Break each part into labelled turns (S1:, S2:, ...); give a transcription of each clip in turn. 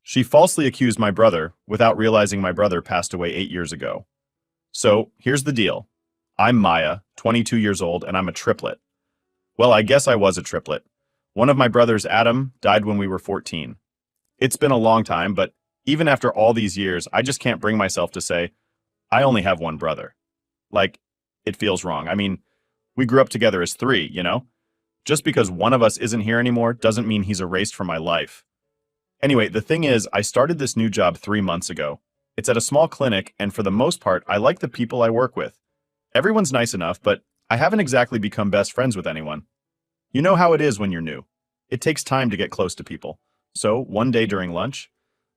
S1: She falsely accused my brother without realizing my brother passed away 8 years ago. So, here's the deal. I'm Maya, 22 years old, and I'm a triplet. Well, I guess I was a triplet. One of my brothers, Adam, died when we were 14. It's been a long time, but even after all these years, I just can't bring myself to say, I only have one brother. Like, it feels wrong. I mean, we grew up together as three, you know? Just because one of us isn't here anymore doesn't mean he's erased from my life. Anyway, the thing is, I started this new job 3 months ago. It's at a small clinic, and for the most part, I like the people I work with. Everyone's nice enough, but I haven't exactly become best friends with anyone. You know how it is when you're new. It takes time to get close to people. So, one day during lunch,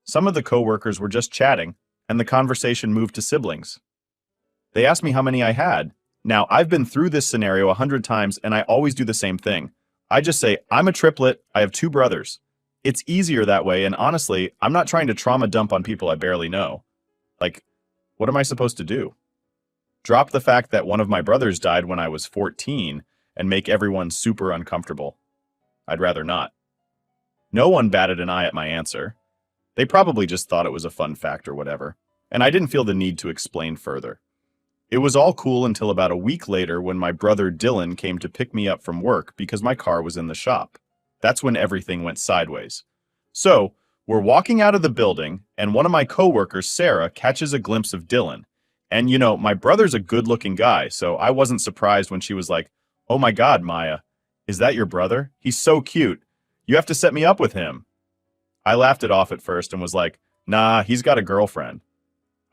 S1: some of the coworkers were just chatting, and the conversation moved to siblings. They asked me how many I had. Now, I've been through this scenario 100 times, and I always do the same thing. I just say, I'm a triplet, I have two brothers. It's easier that way, and honestly, I'm not trying to trauma dump on people I barely know. Like, what am I supposed to do? Drop the fact that one of my brothers died when I was 14 and make everyone super uncomfortable? I'd rather not. No one batted an eye at my answer. They probably just thought it was a fun fact or whatever, and I didn't feel the need to explain further. It was all cool until about a week later when my brother Dylan came to pick me up from work because my car was in the shop. That's when everything went sideways. So, we're walking out of the building, and one of my coworkers, Sarah, catches a glimpse of Dylan. And you know, my brother's a good-looking guy, so I wasn't surprised when she was like, "Oh my God, Maya, is that your brother? He's so cute. You have to set me up with him." I laughed it off at first and was like, "Nah, he's got a girlfriend."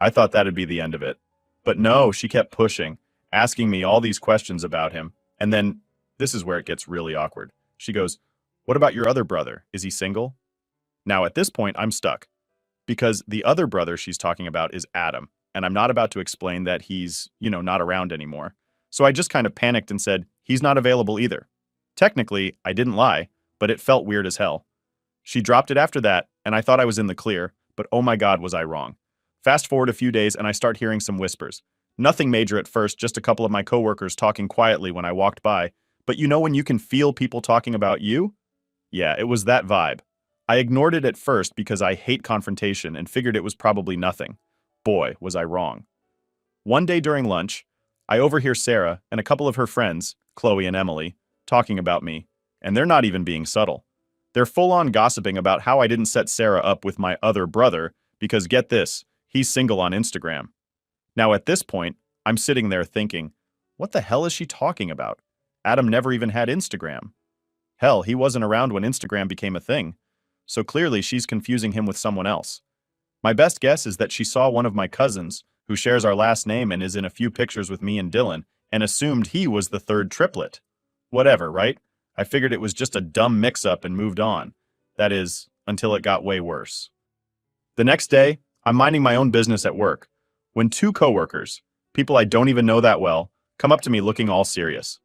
S1: I thought that'd be the end of it. But no, she kept pushing, asking me all these questions about him. And then, this is where it gets really awkward. She goes, "What about your other brother? Is he single?" Now at this point, I'm stuck. Because the other brother she's talking about is Adam, and I'm not about to explain that he's, not around anymore. So I just kind of panicked and said, he's not available either. Technically, I didn't lie, but it felt weird as hell. She dropped it after that, and I thought I was in the clear, but oh my God, was I wrong. Fast forward a few days, and I start hearing some whispers. Nothing major at first, just a couple of my coworkers talking quietly when I walked by. But you know when you can feel people talking about you? Yeah, it was that vibe. I ignored it at first because I hate confrontation and figured it was probably nothing. Boy, was I wrong. One day during lunch, I overhear Sarah and a couple of her friends, Chloe and Emily, talking about me, and they're not even being subtle. They're full-on gossiping about how I didn't set Sarah up with my other brother because, get this, he's single on Instagram. Now at this point, I'm sitting there thinking, what the hell is she talking about? Adam never even had Instagram. Hell, he wasn't around when Instagram became a thing. So clearly she's confusing him with someone else. My best guess is that she saw one of my cousins, who shares our last name and is in a few pictures with me and Dylan, and assumed he was the third triplet. Whatever, right? I figured it was just a dumb mix-up and moved on. That is, until it got way worse. The next day, I'm minding my own business at work, when two coworkers, people I don't even know that well, come up to me looking all serious.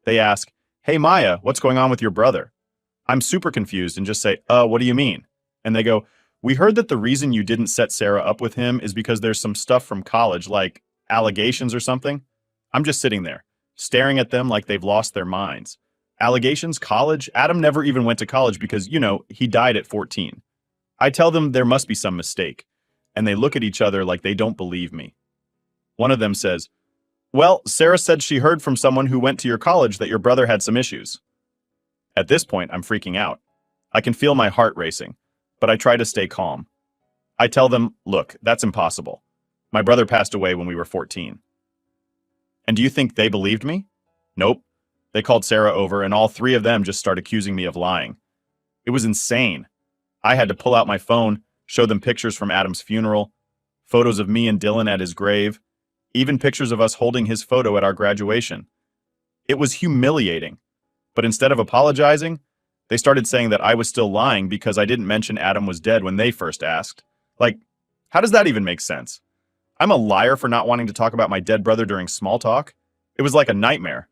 S1: They ask, "Hey Maya, what's going on with your brother?" I'm super confused and just say, what do you mean? And they go, "We heard that the reason you didn't set Sarah up with him is because there's some stuff from college, like allegations or something." I'm just sitting there, staring at them like they've lost their minds. Allegations? College? Adam never even went to college because, he died at 14. I tell them there must be some mistake, and they look at each other like they don't believe me. One of them says, "Well, Sarah said she heard from someone who went to your college that your brother had some issues." At this point, I'm freaking out. I can feel my heart racing, but I try to stay calm. I tell them, look, that's impossible. My brother passed away when we were 14. And do you think they believed me? Nope. They called Sarah over, and all three of them just start accusing me of lying. It was insane. I had to pull out my phone, show them pictures from Adam's funeral, photos of me and Dylan at his grave, even pictures of us holding his photo at our graduation. It was humiliating. But instead of apologizing, they started saying that I was still lying because I didn't mention Adam was dead when they first asked. Like, how does that even make sense? I'm a liar for not wanting to talk about my dead brother during small talk? It was like a nightmare.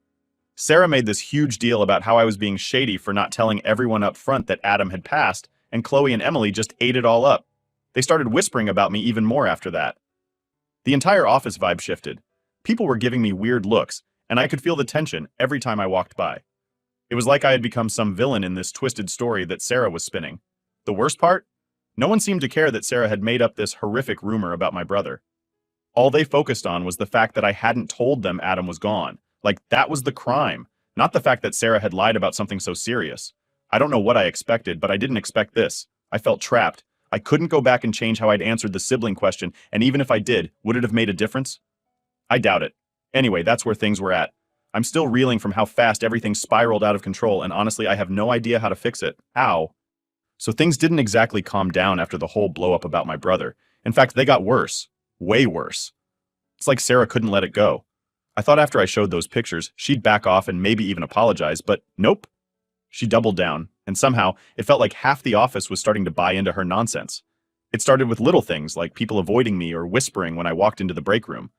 S1: Sarah made this huge deal about how I was being shady for not telling everyone up front that Adam had passed, and Chloe and Emily just ate it all up. They started whispering about me even more after that. The entire office vibe shifted. People were giving me weird looks, and I could feel the tension every time I walked by. It was like I had become some villain in this twisted story that Sarah was spinning. The worst part? No one seemed to care that Sarah had made up this horrific rumor about my brother. All they focused on was the fact that I hadn't told them Adam was gone. Like, that was the crime, not the fact that Sarah had lied about something so serious. I don't know what I expected, but I didn't expect this. I felt trapped. I couldn't go back and change how I'd answered the sibling question, and even if I did, would it have made a difference? I doubt it. Anyway, that's where things were at. I'm still reeling from how fast everything spiraled out of control, and honestly, I have no idea how to fix it. Ow. So things didn't exactly calm down after the whole blow-up about my brother. In fact, they got worse. Way worse. It's like Sarah couldn't let it go. I thought after I showed those pictures, she'd back off and maybe even apologize, but nope. She doubled down, and somehow, it felt like half the office was starting to buy into her nonsense. It started with little things, like people avoiding me or whispering when I walked into the break room.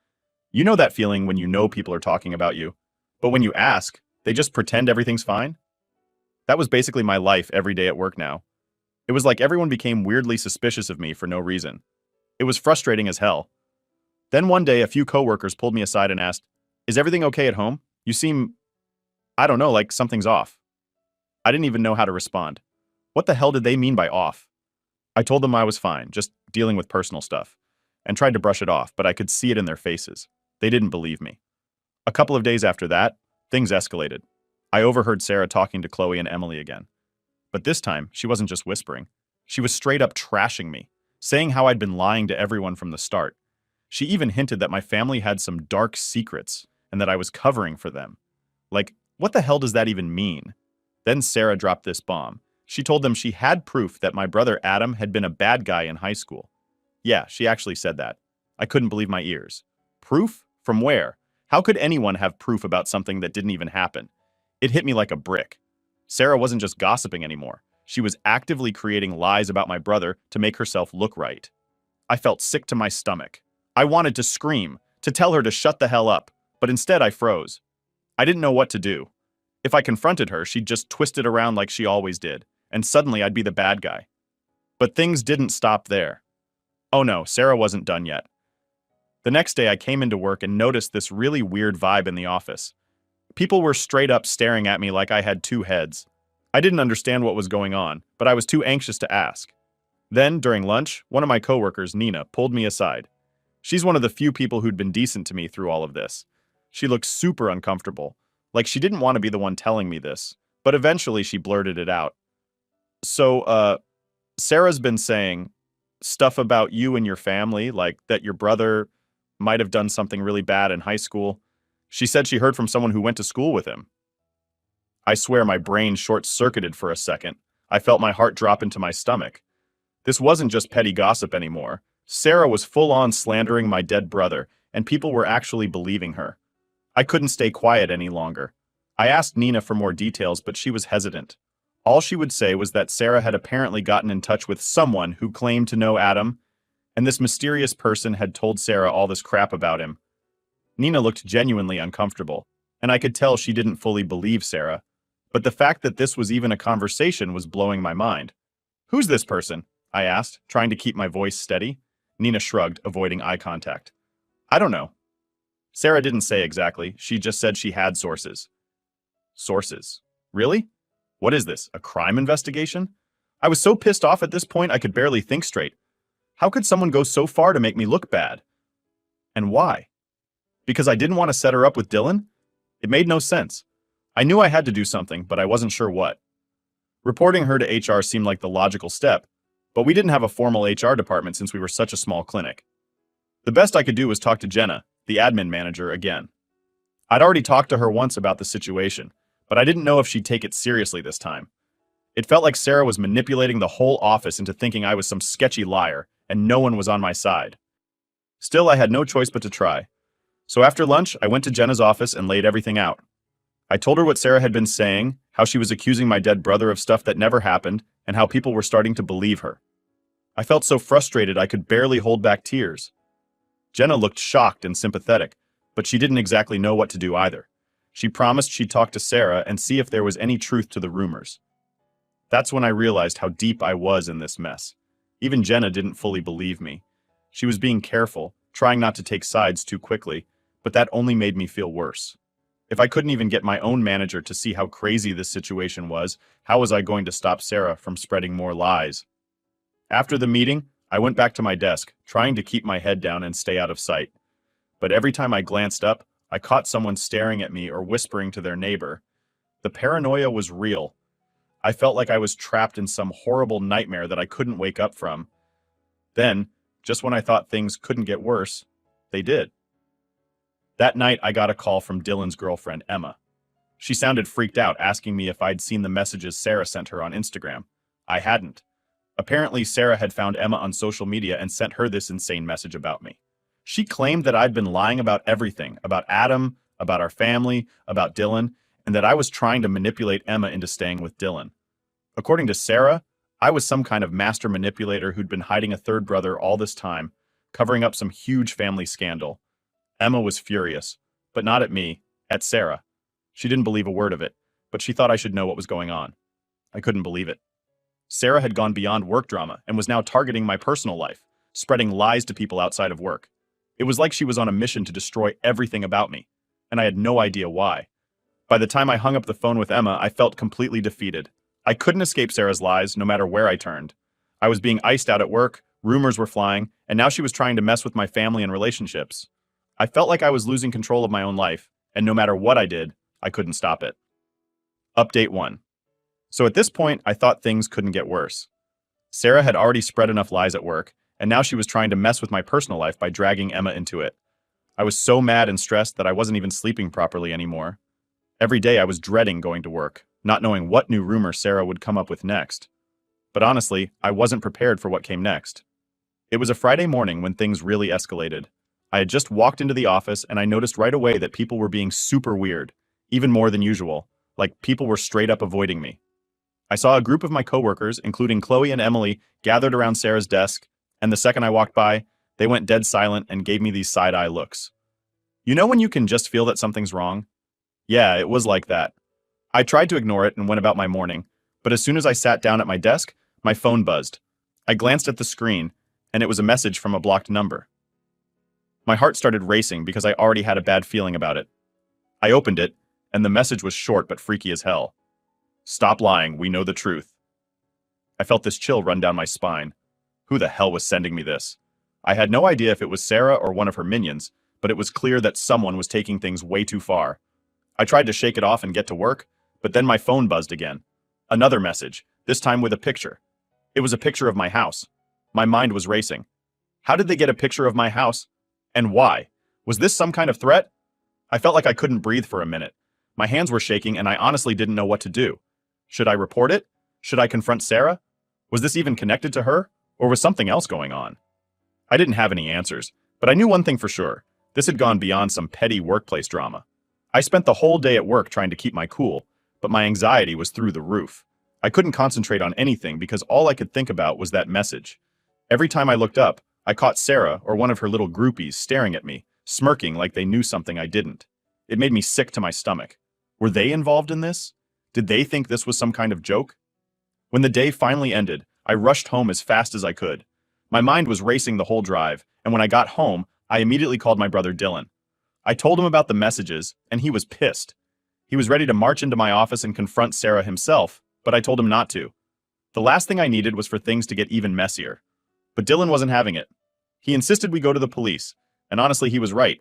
S1: You know that feeling when you know people are talking about you, but when you ask, they just pretend everything's fine? That was basically my life every day at work now. It was like everyone became weirdly suspicious of me for no reason. It was frustrating as hell. Then one day, a few coworkers pulled me aside and asked, "Is everything okay at home? You seem, I don't know, like something's off." I didn't even know how to respond. What the hell did they mean by off? I told them I was fine, just dealing with personal stuff, and tried to brush it off, but I could see it in their faces. They didn't believe me. A couple of days after that, things escalated. I overheard Sarah talking to Chloe and Emily again. But this time, she wasn't just whispering. She was straight up trashing me, saying how I'd been lying to everyone from the start. She even hinted that my family had some dark secrets and that I was covering for them. Like, what the hell does that even mean? Then Sarah dropped this bomb. She told them she had proof that my brother Adam had been a bad guy in high school. Yeah, she actually said that. I couldn't believe my ears. Proof? From where? How could anyone have proof about something that didn't even happen? It hit me like a brick. Sarah wasn't just gossiping anymore. She was actively creating lies about my brother to make herself look right. I felt sick to my stomach. I wanted to scream, to tell her to shut the hell up, but instead I froze. I didn't know what to do. If I confronted her, she'd just twist it around like she always did, and suddenly I'd be the bad guy. But things didn't stop there. Oh no, Sarah wasn't done yet. The next day I came into work and noticed this really weird vibe in the office. People were straight up staring at me like I had two heads. I didn't understand what was going on, but I was too anxious to ask. Then, during lunch, one of my coworkers, Nina, pulled me aside. She's one of the few people who'd been decent to me through all of this. She looked super uncomfortable, like she didn't want to be the one telling me this, but eventually she blurted it out. So, Sarah's been saying stuff about you and your family, like that your brother might have done something really bad in high school. She said she heard from someone who went to school with him. I swear my brain short-circuited for a second. I felt my heart drop into my stomach. This wasn't just petty gossip anymore. Sarah was full-on slandering my dead brother, and people were actually believing her. I couldn't stay quiet any longer. I asked Nina for more details, but she was hesitant. All she would say was that Sarah had apparently gotten in touch with someone who claimed to know Adam, and this mysterious person had told Sarah all this crap about him. Nina looked genuinely uncomfortable, and I could tell she didn't fully believe Sarah. But the fact that this was even a conversation was blowing my mind. "Who's this person?" I asked, trying to keep my voice steady. Nina shrugged, avoiding eye contact. "I don't know." Sarah didn't say exactly. She just said she had sources. Sources? Really? What is this, a crime investigation? I was so pissed off at this point I could barely think straight. How could someone go so far to make me look bad? And why? Because I didn't want to set her up with Dylan? It made no sense. I knew I had to do something, but I wasn't sure what. Reporting her to HR seemed like the logical step, but we didn't have a formal HR department since we were such a small clinic. The best I could do was talk to Jenna, the admin manager, again. I'd already talked to her once about the situation, but I didn't know if she'd take it seriously this time. It felt like Sarah was manipulating the whole office into thinking I was some sketchy liar, and no one was on my side. Still, I had no choice but to try. So after lunch, I went to Jenna's office and laid everything out. I told her what Sarah had been saying, how she was accusing my dead brother of stuff that never happened, and how people were starting to believe her. I felt so frustrated I could barely hold back tears. Jenna looked shocked and sympathetic, but she didn't exactly know what to do either. She promised she'd talk to Sarah and see if there was any truth to the rumors. That's when I realized how deep I was in this mess. Even Jenna didn't fully believe me. She was being careful, trying not to take sides too quickly, but that only made me feel worse. If I couldn't even get my own manager to see how crazy this situation was, how was I going to stop Sarah from spreading more lies? After the meeting, I went back to my desk, trying to keep my head down and stay out of sight. But every time I glanced up, I caught someone staring at me or whispering to their neighbor. The paranoia was real. I felt like I was trapped in some horrible nightmare that I couldn't wake up from. Then, just when I thought things couldn't get worse, they did. That night, I got a call from Dylan's girlfriend, Emma. She sounded freaked out, asking me if I'd seen the messages Sarah sent her on Instagram. I hadn't. Apparently, Sarah had found Emma on social media and sent her this insane message about me. She claimed that I'd been lying about everything, about Adam, about our family, about Dylan, and that I was trying to manipulate Emma into staying with Dylan. According to Sarah, I was some kind of master manipulator who'd been hiding a third brother all this time, covering up some huge family scandal. Emma was furious, but not at me, at Sarah. She didn't believe a word of it, but she thought I should know what was going on. I couldn't believe it. Sarah had gone beyond work drama and was now targeting my personal life, spreading lies to people outside of work. It was like she was on a mission to destroy everything about me, and I had no idea why. By the time I hung up the phone with Emma, I felt completely defeated. I couldn't escape Sarah's lies, no matter where I turned. I was being iced out at work, rumors were flying, and now she was trying to mess with my family and relationships. I felt like I was losing control of my own life, and no matter what I did, I couldn't stop it. Update 1. So at this point, I thought things couldn't get worse. Sarah had already spread enough lies at work, and now she was trying to mess with my personal life by dragging Emma into it. I was so mad and stressed that I wasn't even sleeping properly anymore. Every day I was dreading going to work, not knowing what new rumor Sarah would come up with next. But honestly, I wasn't prepared for what came next. It was a Friday morning when things really escalated. I had just walked into the office and I noticed right away that people were being super weird, even more than usual, like people were straight up avoiding me. I saw a group of my coworkers, including Chloe and Emily, gathered around Sarah's desk, and the second I walked by, they went dead silent and gave me these side-eye looks. You know when you can just feel that something's wrong? Yeah, it was like that. I tried to ignore it and went about my morning, but as soon as I sat down at my desk, my phone buzzed. I glanced at the screen, and it was a message from a blocked number. My heart started racing because I already had a bad feeling about it. I opened it, and the message was short but freaky as hell. Stop lying, we know the truth. I felt this chill run down my spine. Who the hell was sending me this? I had no idea if it was Sarah or one of her minions, but it was clear that someone was taking things way too far. I tried to shake it off and get to work, but then my phone buzzed again. Another message, this time with a picture. It was a picture of my house. My mind was racing. How did they get a picture of my house? And why? Was this some kind of threat? I felt like I couldn't breathe for a minute. My hands were shaking and I honestly didn't know what to do. Should I report it? Should I confront Sarah? Was this even connected to her? Or was something else going on? I didn't have any answers, but I knew one thing for sure. This had gone beyond some petty workplace drama. I spent the whole day at work trying to keep my cool, but my anxiety was through the roof. I couldn't concentrate on anything because all I could think about was that message. Every time I looked up, I caught Sarah or one of her little groupies staring at me, smirking like they knew something I didn't. It made me sick to my stomach. Were they involved in this? Did they think this was some kind of joke? When the day finally ended, I rushed home as fast as I could. My mind was racing the whole drive, and when I got home, I immediately called my brother Dylan. I told him about the messages, and he was pissed. He was ready to march into my office and confront Sarah himself, but I told him not to. The last thing I needed was for things to get even messier. But Dylan wasn't having it. He insisted we go to the police, and honestly, he was right.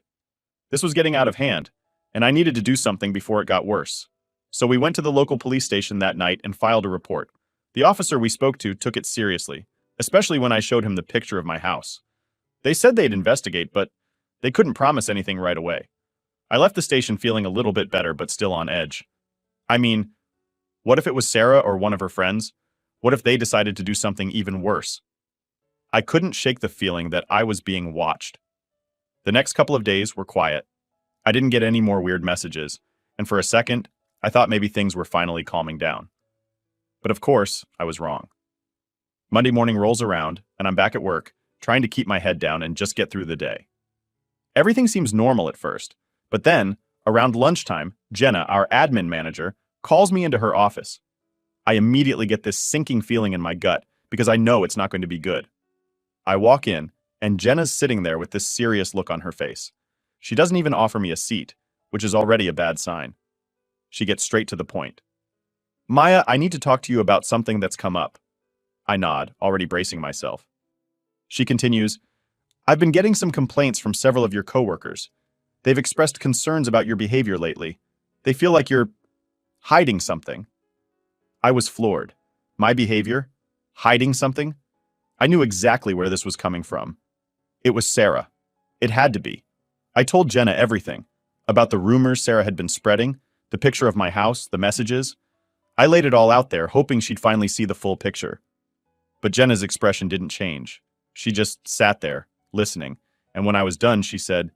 S1: This was getting out of hand, and I needed to do something before it got worse. So we went to the local police station that night and filed a report. The officer we spoke to took it seriously, especially when I showed him the picture of my house. They said they'd investigate, but they couldn't promise anything right away. I left the station feeling a little bit better, but still on edge. I mean, what if it was Sarah or one of her friends? What if they decided to do something even worse? I couldn't shake the feeling that I was being watched. The next couple of days were quiet. I didn't get any more weird messages, and for a second, I thought maybe things were finally calming down. But of course, I was wrong. Monday morning rolls around, and I'm back at work, trying to keep my head down and just get through the day. Everything seems normal at first, but then, around lunchtime, Jenna, our admin manager, calls me into her office. I immediately get this sinking feeling in my gut because I know it's not going to be good. I walk in, and Jenna's sitting there with this serious look on her face. She doesn't even offer me a seat, which is already a bad sign. She gets straight to the point. Maya, I need to talk to you about something that's come up. I nod, already bracing myself. She continues, I've been getting some complaints from several of your coworkers. They've expressed concerns about your behavior lately. They feel like you're hiding something. I was floored. My behavior? Hiding something? I knew exactly where this was coming from. It was Sarah. It had to be. I told Jenna everything. About the rumors Sarah had been spreading, the picture of my house, the messages. I laid it all out there, hoping she'd finally see the full picture. But Jenna's expression didn't change. She just sat there, listening, and when I was done, she said,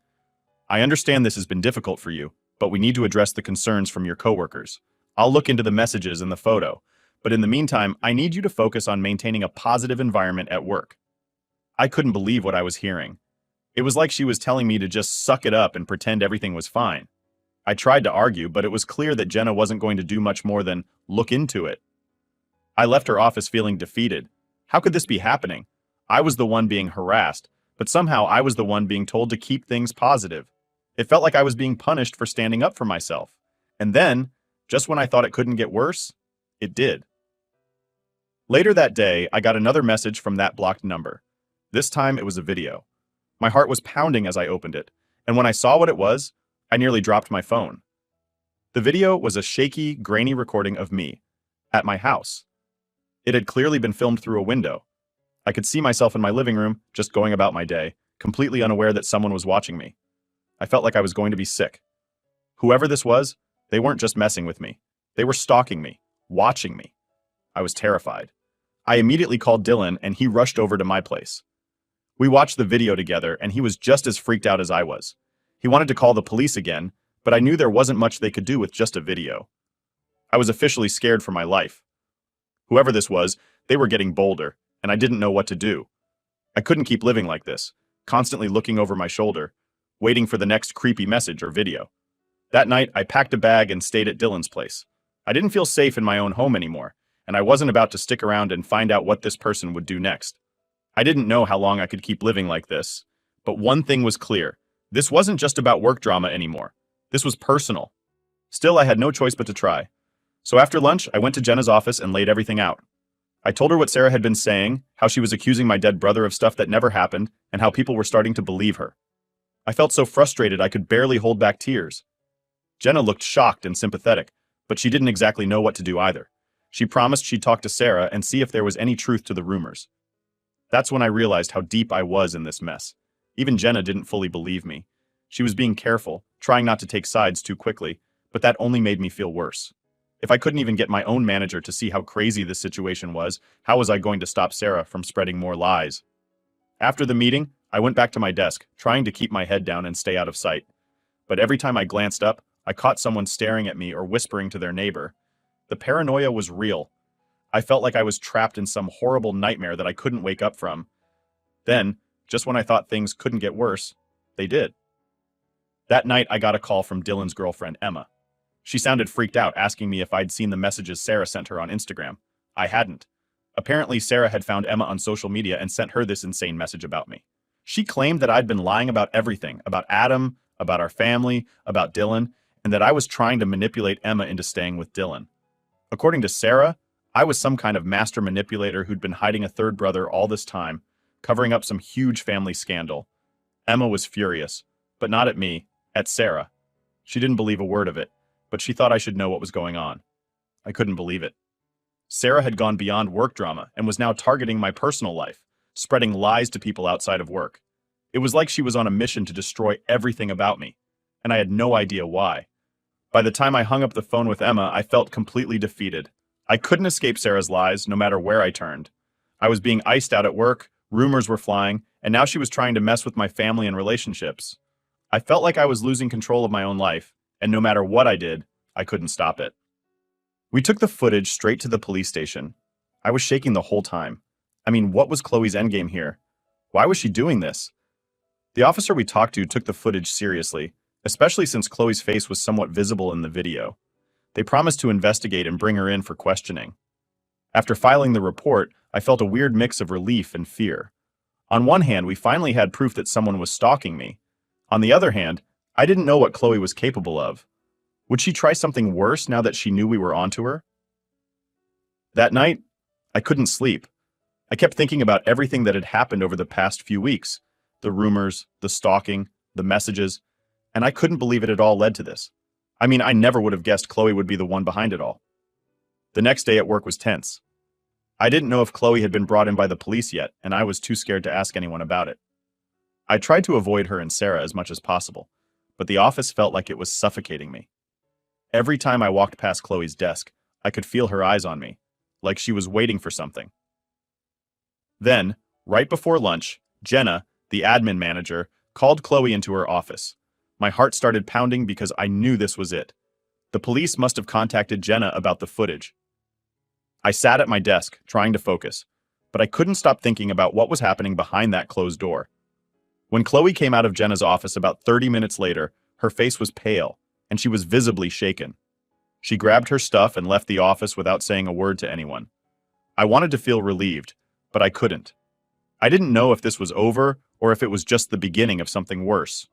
S1: I understand this has been difficult for you, but we need to address the concerns from your coworkers. I'll look into the messages and the photo, but in the meantime, I need you to focus on maintaining a positive environment at work. I couldn't believe what I was hearing. It was like she was telling me to just suck it up and pretend everything was fine. I tried to argue, but it was clear that Jenna wasn't going to do much more than look into it. I left her office feeling defeated. How could this be happening? I was the one being harassed, but somehow I was the one being told to keep things positive. It felt like I was being punished for standing up for myself. And then, just when I thought it couldn't get worse, it did. Later that day, I got another message from that blocked number. This time it was a video. My heart was pounding as I opened it, and when I saw what it was, I nearly dropped my phone. The video was a shaky, grainy recording of me, at my house. It had clearly been filmed through a window. I could see myself in my living room, just going about my day, completely unaware that someone was watching me. I felt like I was going to be sick. Whoever this was, they weren't just messing with me. They were stalking me, watching me. I was terrified. I immediately called Dylan, and he rushed over to my place. We watched the video together, and he was just as freaked out as I was. He wanted to call the police again, but I knew there wasn't much they could do with just a video. I was officially scared for my life. Whoever this was, they were getting bolder, and I didn't know what to do. I couldn't keep living like this, constantly looking over my shoulder, waiting for the next creepy message or video. That night, I packed a bag and stayed at Dylan's place. I didn't feel safe in my own home anymore, and I wasn't about to stick around and find out what this person would do next. I didn't know how long I could keep living like this, but one thing was clear. This wasn't just about work drama anymore. This was personal. Still, I had no choice but to try. So after lunch, I went to Jenna's office and laid everything out. I told her what Sarah had been saying, how she was accusing my dead brother of stuff that never happened, and how people were starting to believe her. I felt so frustrated I could barely hold back tears. Jenna looked shocked and sympathetic, but she didn't exactly know what to do either. She promised she'd talk to Sarah and see if there was any truth to the rumors. That's when I realized how deep I was in this mess. Even Jenna didn't fully believe me. She was being careful, trying not to take sides too quickly, but that only made me feel worse. If I couldn't even get my own manager to see how crazy this situation was, how was I going to stop Sarah from spreading more lies? After the meeting, I went back to my desk, trying to keep my head down and stay out of sight. But every time I glanced up, I caught someone staring at me or whispering to their neighbor. The paranoia was real. I felt like I was trapped in some horrible nightmare that I couldn't wake up from. Then, just when I thought things couldn't get worse, they did. That night, I got a call from Dylan's girlfriend, Emma. She sounded freaked out, asking me if I'd seen the messages Sarah sent her on Instagram. I hadn't. Apparently, Sarah had found Emma on social media and sent her this insane message about me. She claimed that I'd been lying about everything, about Adam, about our family, about Dylan, and that I was trying to manipulate Emma into staying with Dylan. According to Sarah, I was some kind of master manipulator who'd been hiding a third brother all this time, covering up some huge family scandal. Emma was furious, but not at me, at Sarah. She didn't believe a word of it, but she thought I should know what was going on. I couldn't believe it. Sarah had gone beyond work drama and was now targeting my personal life, spreading lies to people outside of work. It was like she was on a mission to destroy everything about me, and I had no idea why. By the time I hung up the phone with Emma, I felt completely defeated. I couldn't escape Sarah's lies, no matter where I turned. I was being iced out at work, rumors were flying, and now she was trying to mess with my family and relationships. I felt like I was losing control of my own life, and no matter what I did, I couldn't stop it. We took the footage straight to the police station. I was shaking the whole time. I mean, what was Chloe's endgame here? Why was she doing this? The officer we talked to took the footage seriously, especially since Chloe's face was somewhat visible in the video. They promised to investigate and bring her in for questioning. After filing the report, I felt a weird mix of relief and fear. On one hand, we finally had proof that someone was stalking me. On the other hand, I didn't know what Chloe was capable of. Would she try something worse now that she knew we were onto her? That night, I couldn't sleep. I kept thinking about everything that had happened over the past few weeks. The rumors, the stalking, the messages, and I couldn't believe it had all led to this. I mean, I never would have guessed Chloe would be the one behind it all. The next day at work was tense. I didn't know if Chloe had been brought in by the police yet, and I was too scared to ask anyone about it. I tried to avoid her and Sarah as much as possible, but the office felt like it was suffocating me. Every time I walked past Chloe's desk, I could feel her eyes on me, like she was waiting for something. Then, right before lunch, Jenna, the admin manager, called Chloe into her office. My heart started pounding because I knew this was it. The police must have contacted Jenna about the footage. I sat at my desk, trying to focus, but I couldn't stop thinking about what was happening behind that closed door. When Chloe came out of Jenna's office about 30 minutes later, her face was pale, and she was visibly shaken. She grabbed her stuff and left the office without saying a word to anyone. I wanted to feel relieved, but I couldn't. I didn't know if this was over or if it was just the beginning of something worse.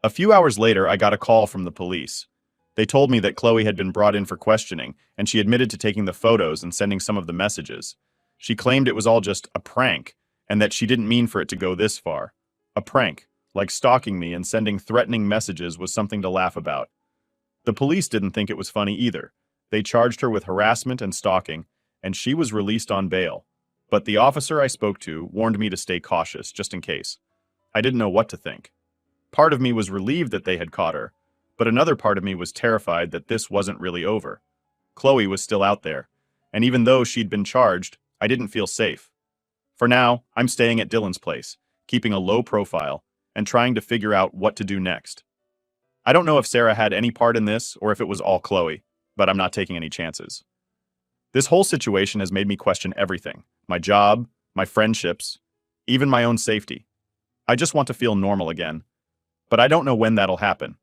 S1: A few hours later, I got a call from the police. They told me that Chloe had been brought in for questioning, and she admitted to taking the photos and sending some of the messages. She claimed it was all just a prank, and that she didn't mean for it to go this far. A prank, like stalking me and sending threatening messages, was something to laugh about. The police didn't think it was funny either. They charged her with harassment and stalking, and she was released on bail. But the officer I spoke to warned me to stay cautious, just in case. I didn't know what to think. Part of me was relieved that they had caught her, but another part of me was terrified that this wasn't really over. Chloe was still out there, and even though she'd been charged, I didn't feel safe. For now, I'm staying at Dylan's place, keeping a low profile, and trying to figure out what to do next. I don't know if Sarah had any part in this or if it was all Chloe, but I'm not taking any chances. This whole situation has made me question everything: my job, my friendships, even my own safety. I just want to feel normal again, but I don't know when that'll happen,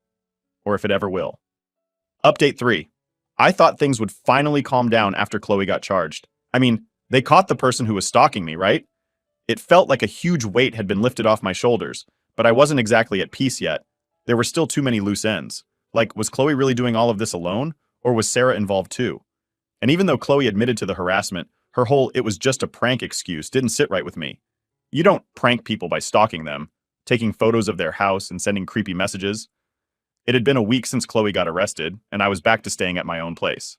S1: or if it ever will. Update 3. I thought things would finally calm down after Chloe got charged. I mean, they caught the person who was stalking me, right? It felt like a huge weight had been lifted off my shoulders, but I wasn't exactly at peace yet. There were still too many loose ends. Like, was Chloe really doing all of this alone, or was Sarah involved too? And even though Chloe admitted to the harassment, her whole "it was just a prank" excuse didn't sit right with me. You don't prank people by stalking them, taking photos of their house and sending creepy messages. It had been a week since Chloe got arrested, and I was back to staying at my own place.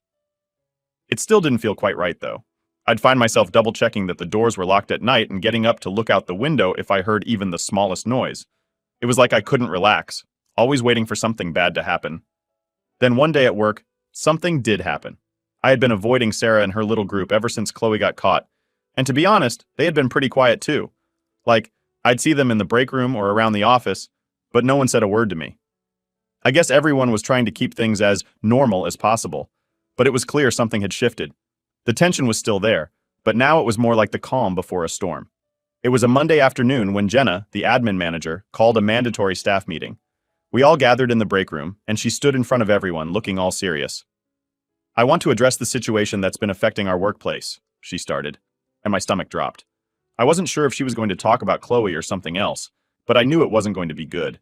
S1: It still didn't feel quite right, though. I'd find myself double-checking that the doors were locked at night and getting up to look out the window if I heard even the smallest noise. It was like I couldn't relax, always waiting for something bad to happen. Then one day at work, something did happen. I had been avoiding Sarah and her little group ever since Chloe got caught, and to be honest, they had been pretty quiet too. Like, I'd see them in the break room or around the office, but no one said a word to me. I guess everyone was trying to keep things as normal as possible, but it was clear something had shifted. The tension was still there, but now it was more like the calm before a storm. It was a Monday afternoon when Jenna, the admin manager, called a mandatory staff meeting. We all gathered in the break room, and she stood in front of everyone, looking all serious. "I want to address the situation that's been affecting our workplace," she started, and my stomach dropped. I wasn't sure if she was going to talk about Chloe or something else, but I knew it wasn't going to be good.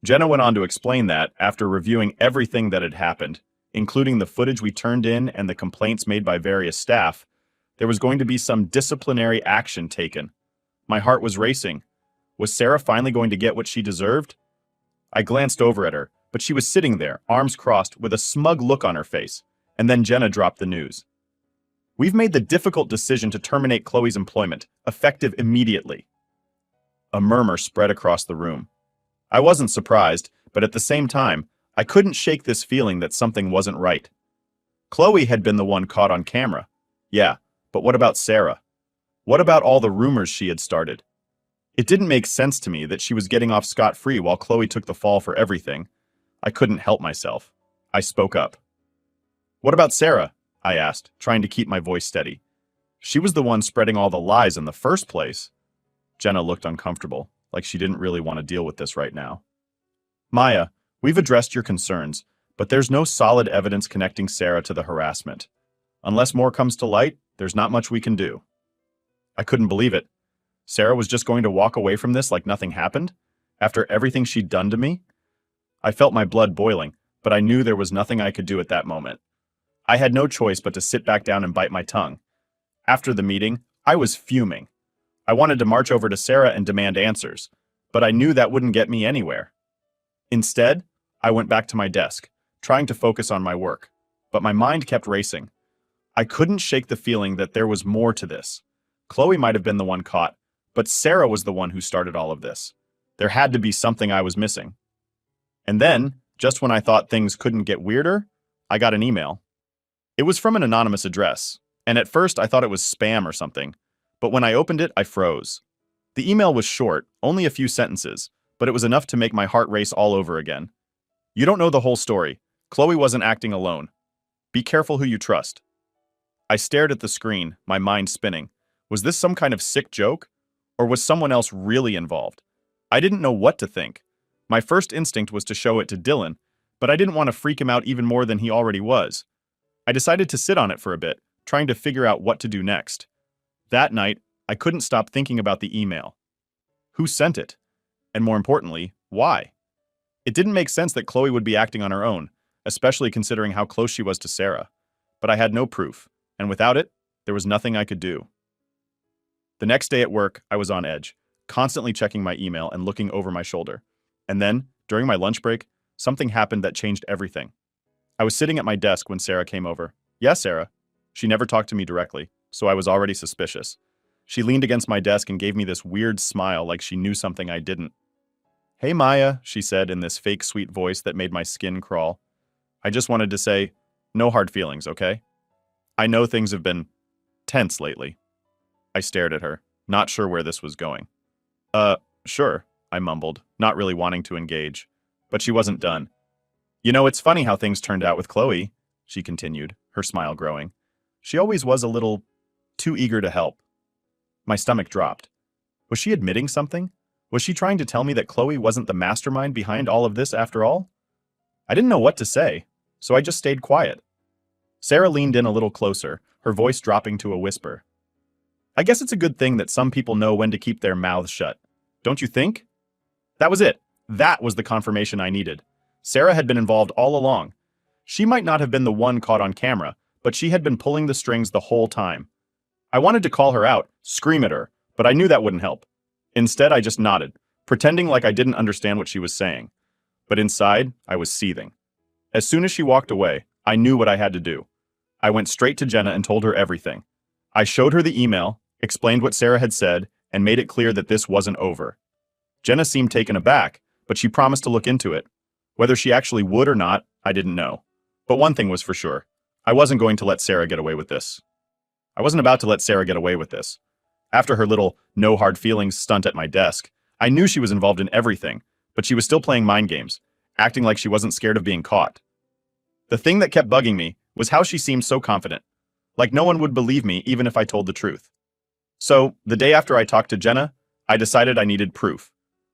S1: Jenna went on to explain that, after reviewing everything that had happened, including the footage we turned in and the complaints made by various staff, there was going to be some disciplinary action taken. My heart was racing. Was Sarah finally going to get what she deserved? I glanced over at her, but she was sitting there, arms crossed, with a smug look on her face, and then Jenna dropped the news. "We've made the difficult decision to terminate Chloe's employment, effective immediately." A murmur spread across the room. I wasn't surprised, but at the same time, I couldn't shake this feeling that something wasn't right. Chloe had been the one caught on camera. Yeah, but what about Sarah? What about all the rumors she had started? It didn't make sense to me that she was getting off scot-free while Chloe took the fall for everything. I couldn't help myself. I spoke up. "What about Sarah?" I asked, trying to keep my voice steady. "She was the one spreading all the lies in the first place." Jenna looked uncomfortable, like she didn't really want to deal with this right now. "Maya, we've addressed your concerns, but there's no solid evidence connecting Sarah to the harassment. Unless more comes to light, there's not much we can do." I couldn't believe it. Sarah was just going to walk away from this like nothing happened? After everything she'd done to me? I felt my blood boiling, but I knew there was nothing I could do at that moment. I had no choice but to sit back down and bite my tongue. After the meeting, I was fuming. I wanted to march over to Sarah and demand answers, but I knew that wouldn't get me anywhere. Instead, I went back to my desk, trying to focus on my work, but my mind kept racing. I couldn't shake the feeling that there was more to this. Chloe might have been the one caught, but Sarah was the one who started all of this. There had to be something I was missing. And then, just when I thought things couldn't get weirder, I got an email. It was from an anonymous address, and at first I thought it was spam or something, but when I opened it, I froze. The email was short, only a few sentences, but it was enough to make my heart race all over again. You don't know the whole story. Chloe wasn't acting alone. Be careful who you trust. I stared at the screen, my mind spinning. Was this some kind of sick joke? Or was someone else really involved? I didn't know what to think. My first instinct was to show it to Dylan, but I didn't want to freak him out even more than he already was. I decided to sit on it for a bit, trying to figure out what to do next. That night, I couldn't stop thinking about the email. Who sent it? And more importantly, why? It didn't make sense that Chloe would be acting on her own, especially considering how close she was to Sarah. But I had no proof, and without it, there was nothing I could do. The next day at work, I was on edge, constantly checking my email and looking over my shoulder. And then, during my lunch break, something happened that changed everything. I was sitting at my desk when Sarah came over. Yes, Sarah. She never talked to me directly, so I was already suspicious. She leaned against my desk and gave me this weird smile like she knew something I didn't. Hey, Maya, she said in this fake sweet voice that made my skin crawl. I just wanted to say, no hard feelings, okay? I know things have been tense lately. I stared at her, not sure where this was going. Sure, I mumbled, not really wanting to engage. But she wasn't done. You know, it's funny how things turned out with Chloe, she continued, her smile growing. She always was a little too eager to help. My stomach dropped. Was she admitting something? Was she trying to tell me that Chloe wasn't the mastermind behind all of this after all? I didn't know what to say, so I just stayed quiet. Sarah leaned in a little closer, her voice dropping to a whisper. I guess it's a good thing that some people know when to keep their mouths shut. Don't you think? That was it. That was the confirmation I needed. Sarah had been involved all along. She might not have been the one caught on camera, but she had been pulling the strings the whole time. I wanted to call her out, scream at her, but I knew that wouldn't help. Instead, I just nodded, pretending like I didn't understand what she was saying. But inside, I was seething. As soon as she walked away, I knew what I had to do. I went straight to Jenna and told her everything. I showed her the email, explained what Sarah had said, and made it clear that this wasn't over. Jenna seemed taken aback, but she promised to look into it. Whether she actually would or not, I didn't know. But one thing was for sure. I wasn't going to let Sarah get away with this. I wasn't about to let Sarah get away with this. After her little no hard feelings stunt at my desk, I knew she was involved in everything, but she was still playing mind games, acting like she wasn't scared of being caught. The thing that kept bugging me was how she seemed so confident, like no one would believe me even if I told the truth. So, the day after I talked to Jenna, I decided I needed proof.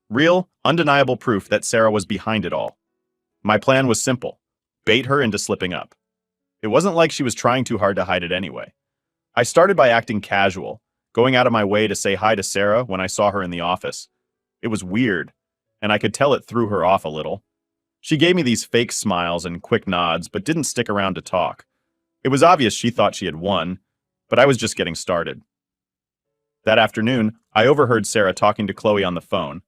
S1: Real, undeniable proof that Sarah was behind it all. My plan was simple. Bait her into slipping up. It wasn't like she was trying too hard to hide it anyway. I started by acting casual, going out of my way to say hi to Sarah when I saw her in the office. It was weird, and I could tell it threw her off a little. She gave me these fake smiles and quick nods, but didn't stick around to talk. It was obvious she thought she had won, but I was just getting started. That afternoon, I overheard Sarah talking to Chloe on the phone.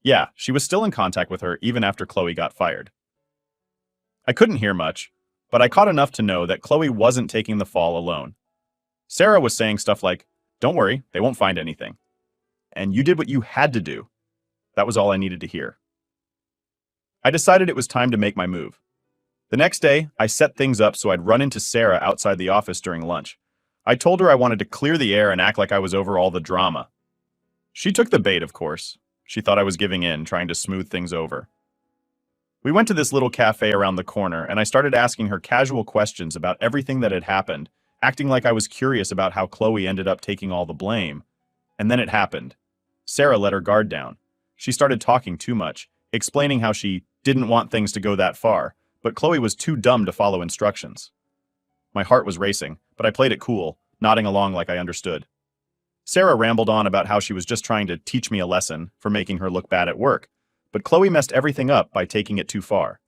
S1: Yeah, she was still in contact with her even after Chloe got fired. I couldn't hear much, but I caught enough to know that Chloe wasn't taking the fall alone. Sarah was saying stuff like, "Don't worry, they won't find anything. And you did what you had to do." That was all I needed to hear. I decided it was time to make my move. The next day, I set things up so I'd run into Sarah outside the office during lunch. I told her I wanted to clear the air and act like I was over all the drama. She took the bait, of course. She thought I was giving in, trying to smooth things over. We went to this little cafe around the corner, and I started asking her casual questions about everything that had happened, acting like I was curious about how Chloe ended up taking all the blame. And then it happened. Sarah let her guard down. She started talking too much, explaining how she didn't want things to go that far, but Chloe was too dumb to follow instructions. My heart was racing, but I played it cool, nodding along like I understood. Sarah rambled on about how she was just trying to teach me a lesson for making her look bad at work, but Chloe messed everything up by taking it too far.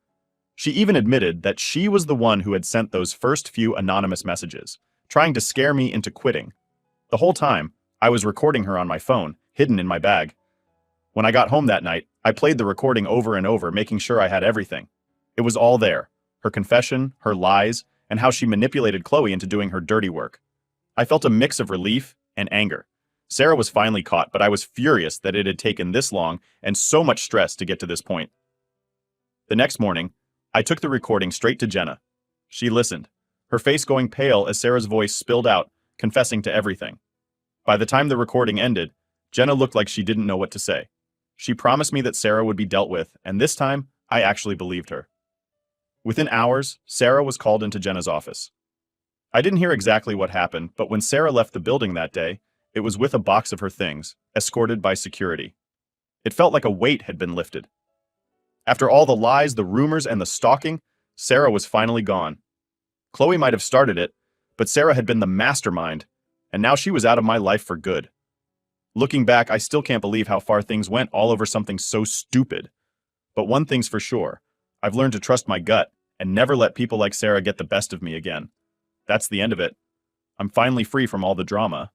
S1: She even admitted that she was the one who had sent those first few anonymous messages, trying to scare me into quitting. The whole time, I was recording her on my phone, hidden in my bag. When I got home that night, I played the recording over and over, making sure I had everything. It was all there. Her confession, her lies, and how she manipulated Chloe into doing her dirty work. I felt a mix of relief and anger. Sarah was finally caught, but I was furious that it had taken this long and so much stress to get to this point. The next morning, I took the recording straight to Jenna. She listened, her face going pale as Sarah's voice spilled out, confessing to everything. By the time the recording ended, Jenna looked like she didn't know what to say. She promised me that Sarah would be dealt with, and this time, I actually believed her. Within hours, Sarah was called into Jenna's office. I didn't hear exactly what happened, but when Sarah left the building that day, it was with a box of her things, escorted by security. It felt like a weight had been lifted. After all the lies, the rumors, and the stalking, Sarah was finally gone. Chloe might have started it, but Sarah had been the mastermind, and now she was out of my life for good. Looking back, I still can't believe how far things went all over something so stupid. But one thing's for sure, I've learned to trust my gut and never let people like Sarah get the best of me again. That's the end of it. I'm finally free from all the drama.